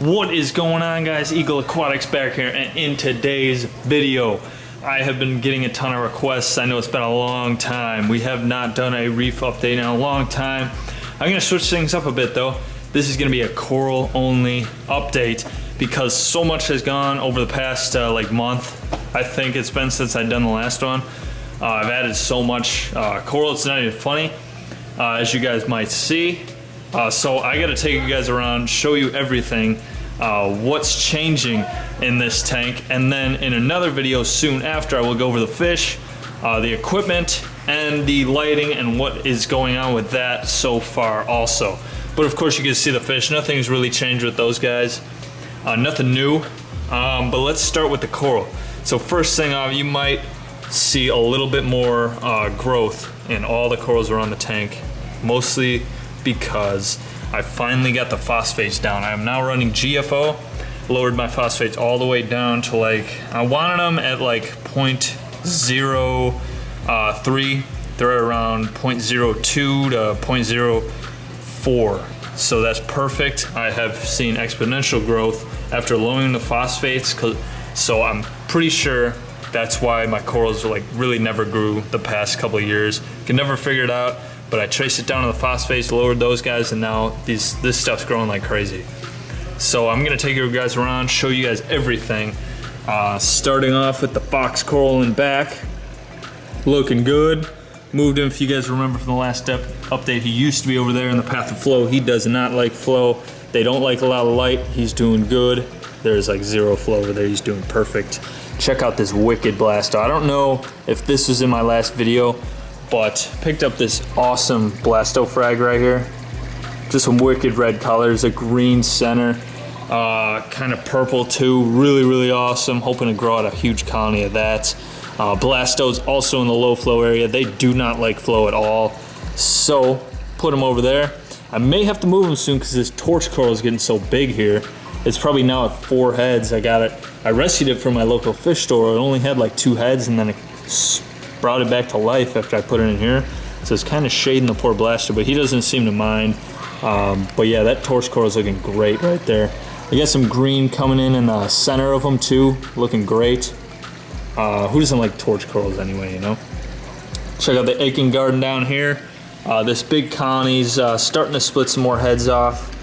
What is going on, guys? Eagle Aquatics back here, and in today's video I have been getting a ton of requests. I know it's been a long time. We have not done a reef update in a long time. I'm gonna switch things up a bit though. This is gonna be a coral only update because so much has gone over the past like month. I think it's been since I've done the last one. I've added so much coral, it's not even funny, as you guys might see. So I gotta take you guys around, show you everything, what's changing in this tank, and then in another video soon after I will go over the fish, the equipment, and the lighting and what is going on with that so far also. But of course you can see the fish, nothing's really changed with those guys, nothing new, but let's start with the coral. So first thing you might see a little bit more growth in all the corals around the tank, mostly because I finally got the phosphates down. I am now running GFO, lowered my phosphates all the way down to like, I wanted them at like 0.03, they're around 0.02 to 0.04. So that's perfect. I have seen exponential growth after lowering the phosphates, so I'm pretty sure that's why my corals like really never grew the past couple of years. Can never figure it out. But I traced it down to the phosphates, lowered those guys, and now this stuff's growing like crazy. So I'm gonna take you guys around, show you guys everything. Starting off with the fox coral in back, looking good. Moved him, if you guys remember from the last update, he used to be over there in the path of flow. He does not like flow. They don't like a lot of light. He's doing good. There's like zero flow over there. He's doing perfect. Check out this wicked blasto. I don't know if this was in my last video, but picked up this awesome blasto frag right here. Just some wicked red colors, a green center, kind of purple too. Really, really awesome. Hoping to grow out a huge colony of that. Blastos also in the low flow area. They do not like flow at all. So put them over there. I may have to move them soon because this torch coral is getting so big here. It's probably now at 4 heads. I rescued it from my local fish store. It only had like 2 heads, and then it brought it back to life after I put it in here. So it's kind of shading the poor blaster, but he doesn't seem to mind. But yeah, that torch coral is looking great right there. I got some green coming in the center of them too, looking great. Who doesn't like torch corals anyway, you know? Check out the aching garden down here. This big colony's starting to split some more heads off.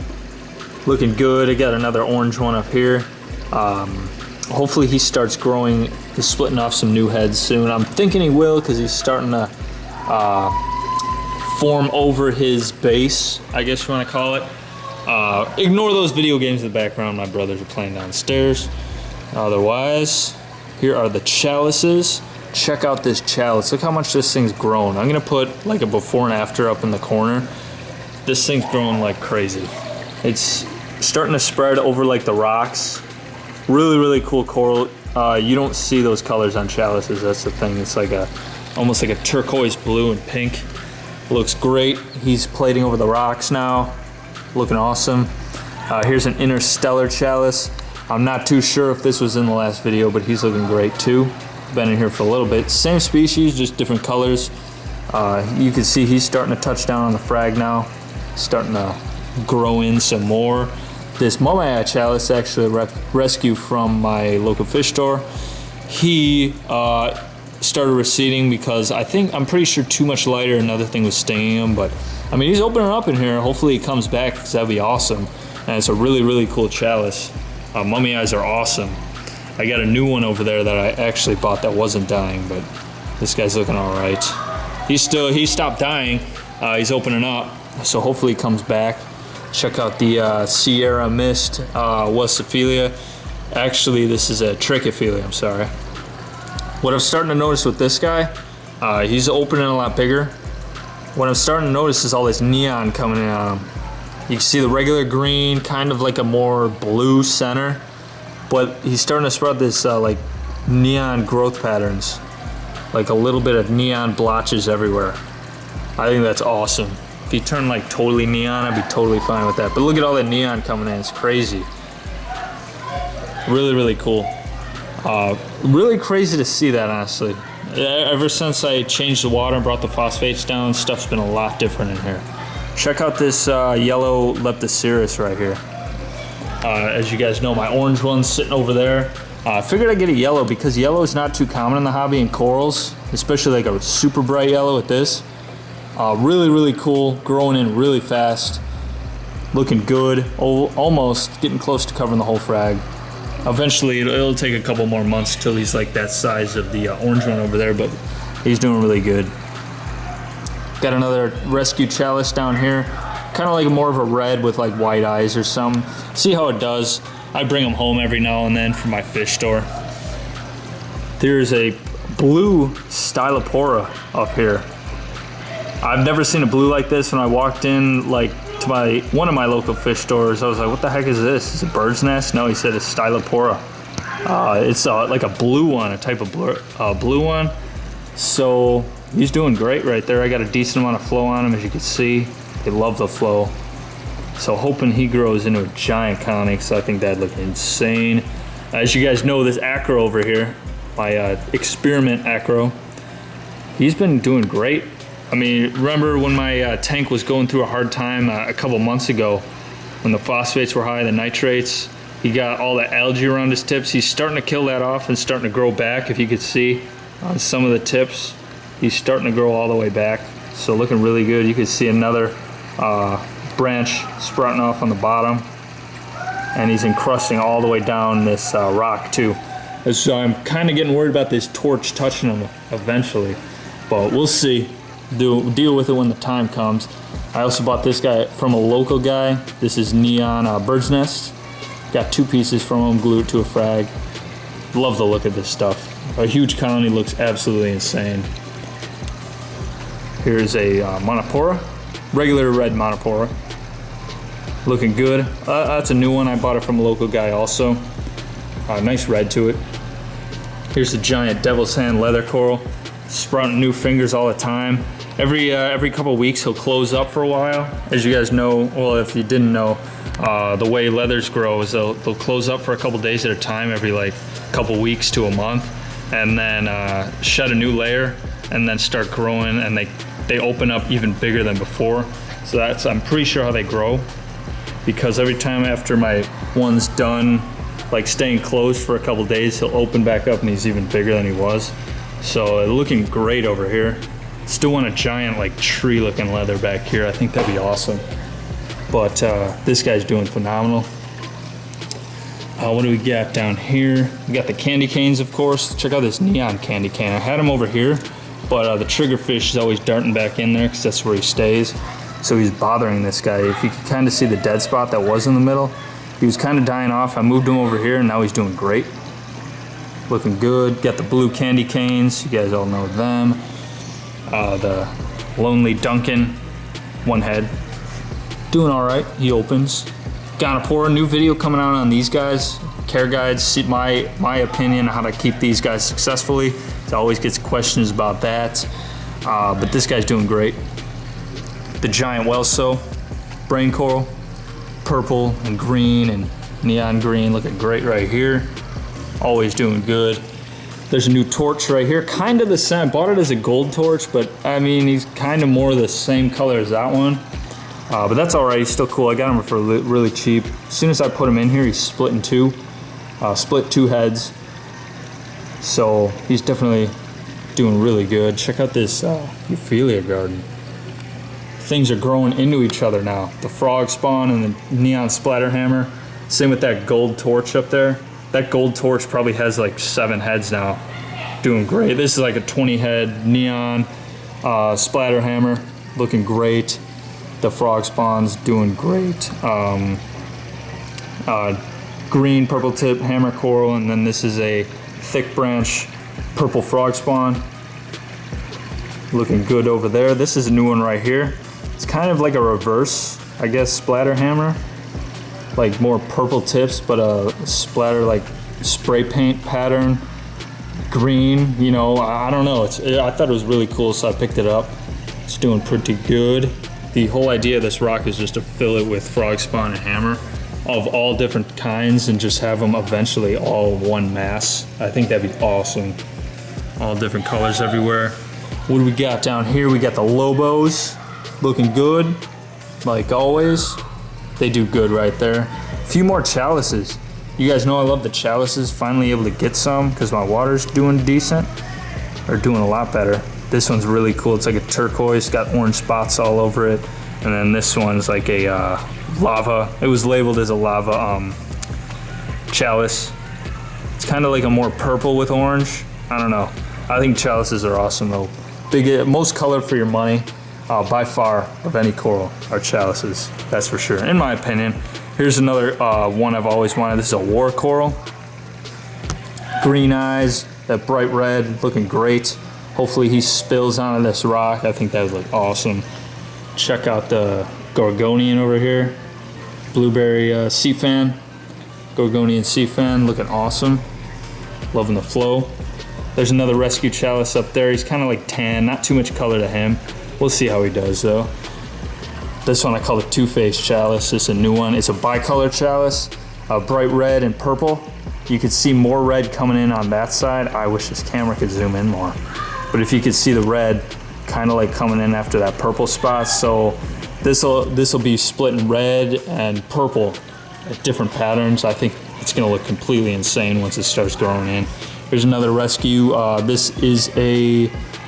Looking good. I got another orange one up here. Hopefully he starts growing, splitting off some new heads soon. I'm thinking he will because he's starting to form over his base, I guess you want to call it. Ignore those video games in the background. My brothers are playing downstairs. Otherwise, here are the chalices. Check out this chalice. Look how much this thing's grown. I'm going to put like a before and after up in the corner. This thing's growing like crazy. It's starting to spread over like the rocks. Really, really cool coral. You don't see those colors on chalices, that's the thing. It's like almost like a turquoise blue and pink. Looks great. He's plating over the rocks now. Looking awesome. Here's an interstellar chalice. I'm not too sure if this was in the last video, but he's looking great too. Been in here for a little bit. Same species, just different colors. You can see he's starting to touch down on the frag now. Starting to grow in some more. This Mumai chalice actually rescued from my local fish store. He started receding because I'm pretty sure too much light or another thing was stinging him, but I mean, he's opening up in here. Hopefully he comes back because that'd be awesome. And it's a really, really cool chalice. Mummy eyes are awesome. I got a new one over there that I actually bought that wasn't dying, but this guy's looking all right. He stopped dying. He's opening up, so hopefully he comes back. Check out the Sierra Mist Euphyllia. Actually, this is a Trichophylia, I'm sorry. What I'm starting to notice with this guy, he's opening a lot bigger. What I'm starting to notice is all this neon coming in on him. You can see the regular green, kind of like a more blue center, but he's starting to spread this like neon growth patterns, like a little bit of neon blotches everywhere. I think that's awesome. If he turned like totally neon, I'd be totally fine with that. But look at all that neon coming in, it's crazy. Really, really cool. Really crazy to see that, honestly. Ever since I changed the water and brought the phosphates down, stuff's been a lot different in here. Check out this yellow Leptocerus right here. As you guys know, my orange one's sitting over there. I figured I'd get a yellow because yellow is not too common in the hobby in corals, especially like a super bright yellow with this. Really, really cool, growing in really fast, looking good, almost getting close to covering the whole frag. Eventually, it'll take a couple more months till he's like that size of the orange one over there, but he's doing really good. Got another rescue chalice down here, kind of like more of a red with like white eyes or something. See how it does. I bring them home every now and then for my fish store. There's a blue Stylopora up here. I've never seen a blue like this. When I walked in like to one of my local fish stores, I was like, what the heck is this? Is it a bird's nest? No, he said it's Stylopora. It's like a blue one, a type of blue one. So he's doing great right there. I got a decent amount of flow on him, as you can see. They love the flow. So hoping he grows into a giant colony, because I think that'd look insane. As you guys know, this acro over here, my experiment acro, he's been doing great. I mean, remember when my tank was going through a hard time a couple months ago, when the phosphates were high, the nitrates, he got all the algae around his tips. He's starting to kill that off and starting to grow back. If you could see on some of the tips, he's starting to grow all the way back. So looking really good. You can see another branch sprouting off on the bottom, and he's encrusting all the way down this rock too. So I'm kind of getting worried about this torch touching him eventually, but we'll see. Deal with it when the time comes. I also bought this guy from a local guy. This is Neon Bird's Nest. Got 2 pieces from him, glued to a frag. Love the look of this stuff. A huge colony, looks absolutely insane. Here's a Monopora, regular red Monopora. Looking good. That's a new one. I bought it from a local guy also. Nice red to it. Here's the giant devil's hand leather coral. Sprouting new fingers all the time. Every couple weeks he'll close up for a while. As you guys know, well, if you didn't know, the way leathers grow is they'll close up for a couple days at a time, every like couple weeks to a month, and then shed a new layer and then start growing, and they open up even bigger than before. So that's, I'm pretty sure, how they grow, because every time after my one's done like staying closed for a couple days, he'll open back up and he's even bigger than he was. So looking great over here. Still want a giant like tree looking leather back here. I think that'd be awesome. But this guy's doing phenomenal. What do we got down here? We got the candy canes, of course. Check out this neon candy cane. I had him over here, but the triggerfish is always darting back in there because that's where he stays. So he's bothering this guy. If you can kind of see the dead spot that was in the middle, he was kind of dying off. I moved him over here and now he's doing great. Looking good. Got the blue candy canes. You guys all know them. The Lonely Duncan, one head. Doing all right. He opens. Acropora, new video coming out on these guys. Care guides. See my opinion on how to keep these guys successfully. It always gets questions about that. But this guy's doing great. The giant Welso, brain coral, purple and green and neon green, looking great right here. Always doing good. There's a new torch right here, kind of the same. I bought it as a gold torch, but I mean, he's kind of more the same color as that one. But that's all right, he's still cool. I got him for really cheap. As soon as I put him in here, he's split in two. Split 2 heads. So he's definitely doing really good. Check out this Euphyllia garden. Things are growing into each other now. The frog spawn and the neon splatterhammer. Same with that gold torch up there. That gold torch probably has like 7 heads now. Doing great. This is like a 20 head neon splatterhammer. Looking great. The frog spawn's doing great. Green purple tip hammer coral, and then this is a thick branch purple frog spawn. Looking good over there. This is a new one right here. It's kind of like a reverse, I guess, splatterhammer. Like more purple tips, but a splatter like spray paint pattern. Green, you know, I don't know. I thought it was really cool, so I picked it up. It's doing pretty good. The whole idea of this rock is just to fill it with frog spawn and hammer of all different kinds and just have them eventually all one mass. I think that'd be awesome. All different colors everywhere. What do we got down here? We got the Lobos, looking good, like always. They do good right there. A few more chalices. You guys know I love the chalices. Finally able to get some because my water's doing decent, or doing a lot better. This one's really cool. It's like a turquoise, got orange spots all over it. And then this one's like a lava. It was labeled as a lava chalice. It's kind of like a more purple with orange. I don't know. I think chalices are awesome though. They get most color for your money by far of any coral are chalices. That's for sure, in my opinion. Here's another one I've always wanted. This is a war coral. Green eyes, that bright red, looking great. Hopefully he spills onto this rock. I think that would look awesome. Check out the Gorgonian over here. Blueberry sea fan. Gorgonian sea fan, looking awesome. Loving the flow. There's another rescue chalice up there. He's kind of like tan, not too much color to him. We'll see how he does though. This one I call the two-faced chalice. It's a new one. It's a bicolor chalice, bright red and purple. You could see more red coming in on that side. I wish this camera could zoom in more. But if you could see the red kind of like coming in after that purple spot. So this'll be splitting red and purple at different patterns. I think it's gonna look completely insane once it starts growing in. Here's another rescue. This is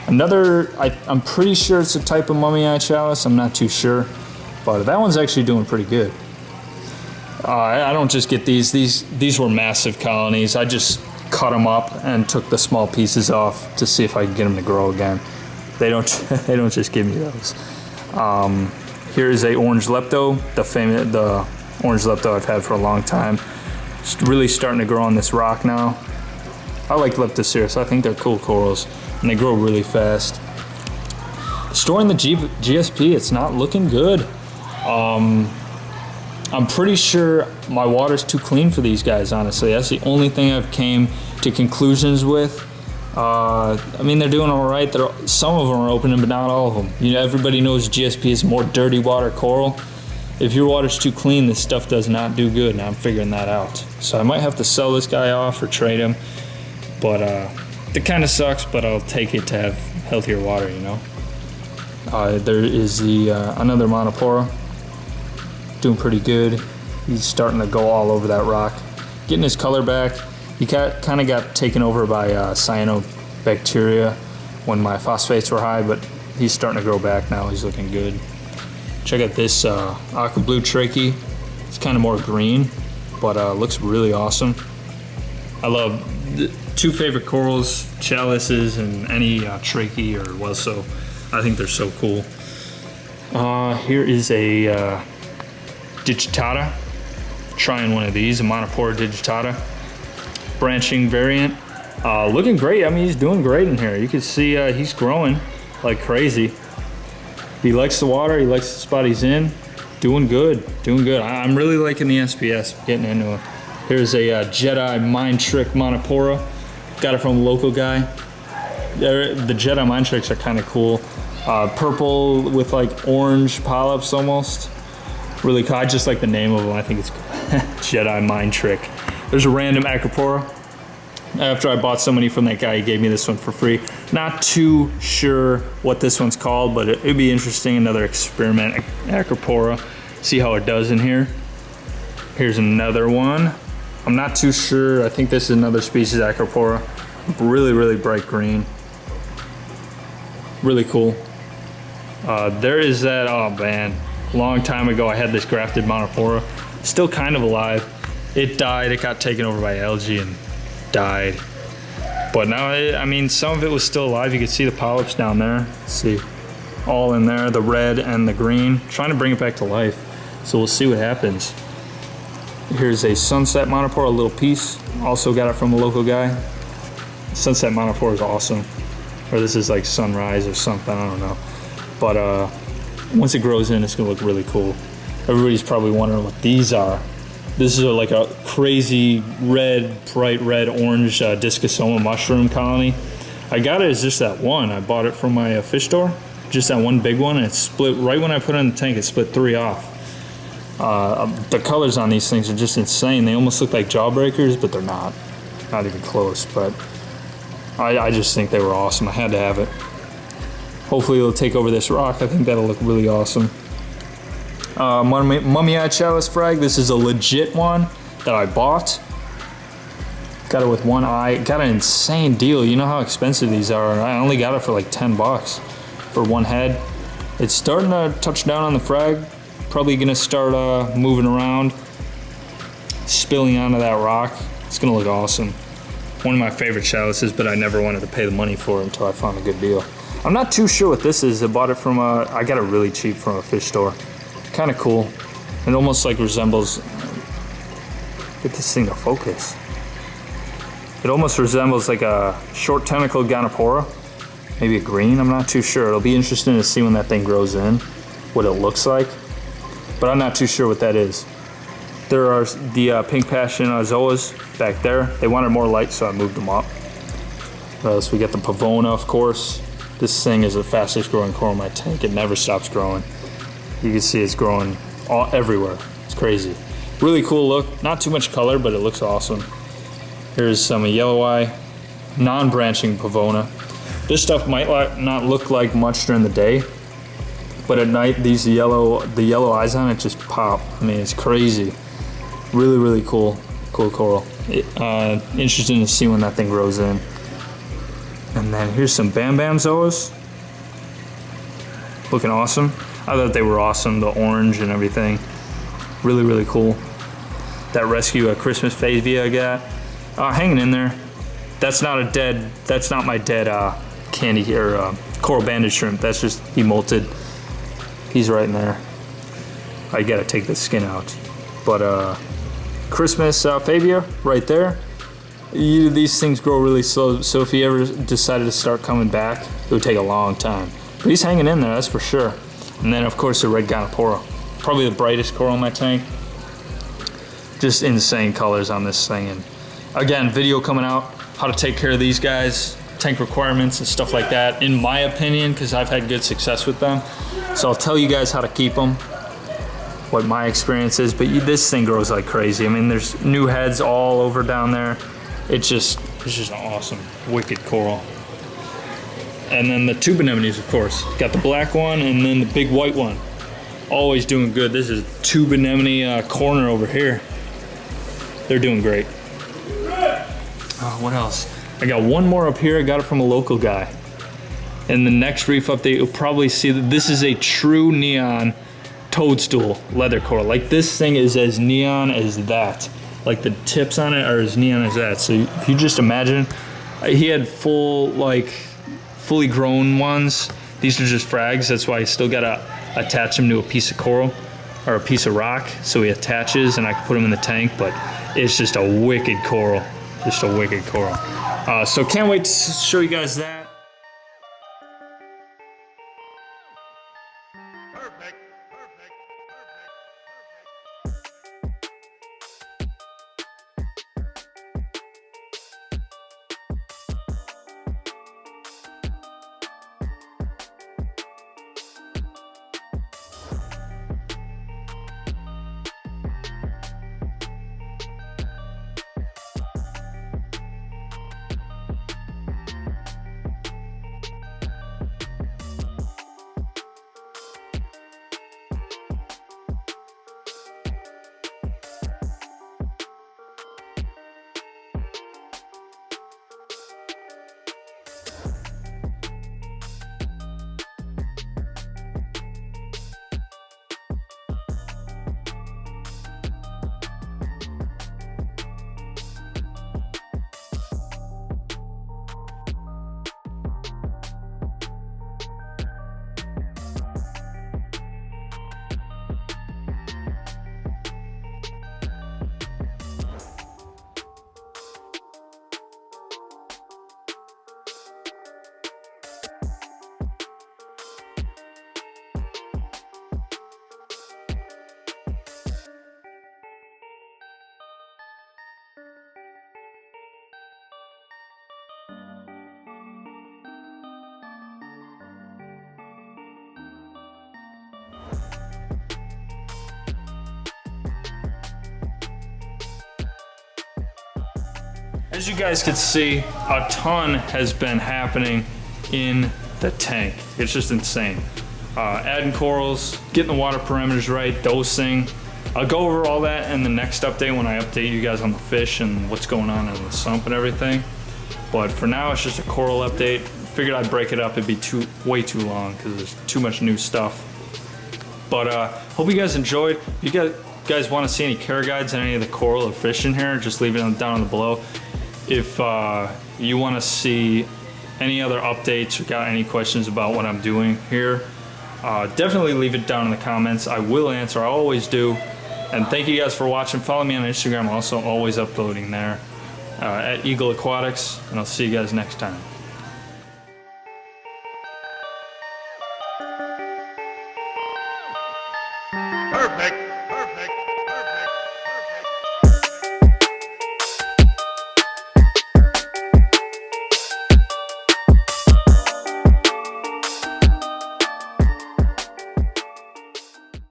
I'm pretty sure it's a type of mummy eye chalice. I'm not too sure. But that one's actually doing pretty good. I don't just get these. These were massive colonies. I just cut them up and took the small pieces off to see if I could get them to grow again. They don't just give me those. Here is a orange lepto, the orange lepto I've had for a long time. It's really starting to grow on this rock now. I like Leptoceros. I think they're cool corals and they grow really fast. Storing the GSP, it's not looking good. I'm pretty sure my water's too clean for these guys, honestly. That's the only thing I've came to conclusions with. I mean, they're doing all right. Some of them are opening, but not all of them. You know, everybody knows GSP is more dirty water coral. If your water's too clean, this stuff does not do good, and I'm figuring that out. So I might have to sell this guy off or trade him. But it kind of sucks, but I'll take it to have healthier water, you know. There is another monopora, doing pretty good. He's starting to go all over that rock, getting his color back. He kind of got taken over by cyanobacteria when my phosphates were high, but he's starting to grow back now. He's looking good. Check out this aqua blue trachea. It's kind of more green, but looks really awesome. I love the two favorite corals, chalices and any trachea or Welso. I think they're so cool. Here is a digitata. Trying one of these, a monopora digitata. Branching variant. Looking great. I mean, he's doing great in here. You can see he's growing like crazy. He likes the water. He likes the spot he's in. Doing good. Doing good. I'm really liking the SPS. Getting into it. Here's a Jedi Mind Trick monopora. Got it from a local guy. The Jedi Mind Tricks are kind of cool. Purple with like orange polyps almost. Really cool. I just like the name of them. I think it's cool. Jedi Mind Trick. There's a random Acropora. After I bought so many from that guy, he gave me this one for free. Not too sure what this one's called, but it'd be interesting. Another experiment Acropora. See how it does in here. Here's another one. I'm not too sure. I think this is another species Acropora. Really, really bright green. Really cool. There is that, oh man, long time ago I had this grafted monopora. Still kind of alive. It died, it got taken over by algae and died. But now, I mean, some of it was still alive. You can see the polyps down there. Let's see, all in there, the red and the green. Trying to bring it back to life. So we'll see what happens. Here's a sunset monopora, a little piece. Also got it from a local guy. Sunset monopora is awesome. Or this is like sunrise or something, I don't know. But once it grows in, it's gonna look really cool. Everybody's probably wondering what these are. This is like a crazy red, bright red, orange discosoma mushroom colony. I got it as just that one. I bought it from my fish store, just that one big one, and it split right when I put it in the tank. It split 3 off. The colors on these things are just insane. They almost look like jawbreakers, but they're not even close. But I just think they were awesome. I had to have it. Hopefully it'll take over this rock. I think that'll look really awesome. Mummy Eye Chalice frag. This is a legit one that I bought. Got it with one eye. Got an insane deal. You know how expensive these are. I only got it for like 10 bucks for one head. It's starting to touch down on the frag. Probably gonna start moving around, spilling onto that rock. It's gonna look awesome. One of my favorite chalices, but I never wanted to pay the money for it until I found a good deal. I'm not too sure what this is. I bought it from I got it really cheap from a fish store. Kind of cool. It almost like resembles, get this thing to focus. It almost resembles like a short tentacled Acropora. Maybe a green, I'm not too sure. It'll be interesting to see when that thing grows in, what it looks like. But I'm not too sure what that is. There are the pink passion zoas back there. They wanted more light, so I moved them up. So we got the pavona, of course. This thing is the fastest growing coral in my tank. It never stops growing. You can see it's growing everywhere. It's crazy. Really cool look. Not too much color, but it looks awesome. Here's some yellow eye, non-branching pavona. This stuff might not look like much during the day, but at night, the yellow eyes on it just pop. I mean, it's crazy. Really, really cool coral. Interesting to see when that thing grows in. And then here's some Bam Bam zoas. Looking awesome. I thought they were awesome, the orange and everything. Really, really cool. That rescue Christmas Favia I got. Hanging in there. That's not my dead candy or coral banded shrimp. That's just, he molted. He's right in there. I gotta take the skin out. But Christmas Favia right there. These things grow really slow, so if he ever decided to start coming back, it would take a long time. But he's hanging in there, that's for sure. And then of course the red Acropora. Probably the brightest coral in my tank. Just insane colors on this thing. And again, video coming out, how to take care of these guys, tank requirements and stuff like that, in my opinion, because I've had good success with them. So I'll tell you guys how to keep them, what my experience is, but this thing grows like crazy. I mean, there's new heads all over down there. It's just an awesome, wicked coral. And then the tube anemones, of course. Got the black one and then the big white one. Always doing good. This is tube anemone corner over here. They're doing great. What else? I got one more up here. I got it from a local guy. And the next reef update, you'll probably see that this is a true neon toadstool leather coral. Like, this thing is as neon as that. Like, the tips on it are as neon as that. So if you just imagine, he had fully grown ones. These are just frags. That's why I still gotta attach them to a piece of coral or a piece of rock. So he attaches and I can put them in the tank, but it's just a wicked coral. Just a wicked coral. So can't wait to show you guys that. As you guys can see, a ton has been happening in the tank. It's just insane. adding corals, getting the water parameters right, dosing. I'll go over all that in the next update when I update you guys on the fish and what's going on in the sump and everything. But for now, it's just a coral update. Figured I'd break it up, it'd be way too long because there's too much new stuff. But hope you guys enjoyed. If you guys want to see any care guides on any of the coral or fish in here, just leave it down below. If you want to see any other updates or got any questions about what I'm doing here, definitely leave it down in the comments. I will answer, I always do. And thank you guys for watching. Follow me on Instagram, I'm also always uploading there at Eagle Aquatics, and I'll see you guys next time. Perfect.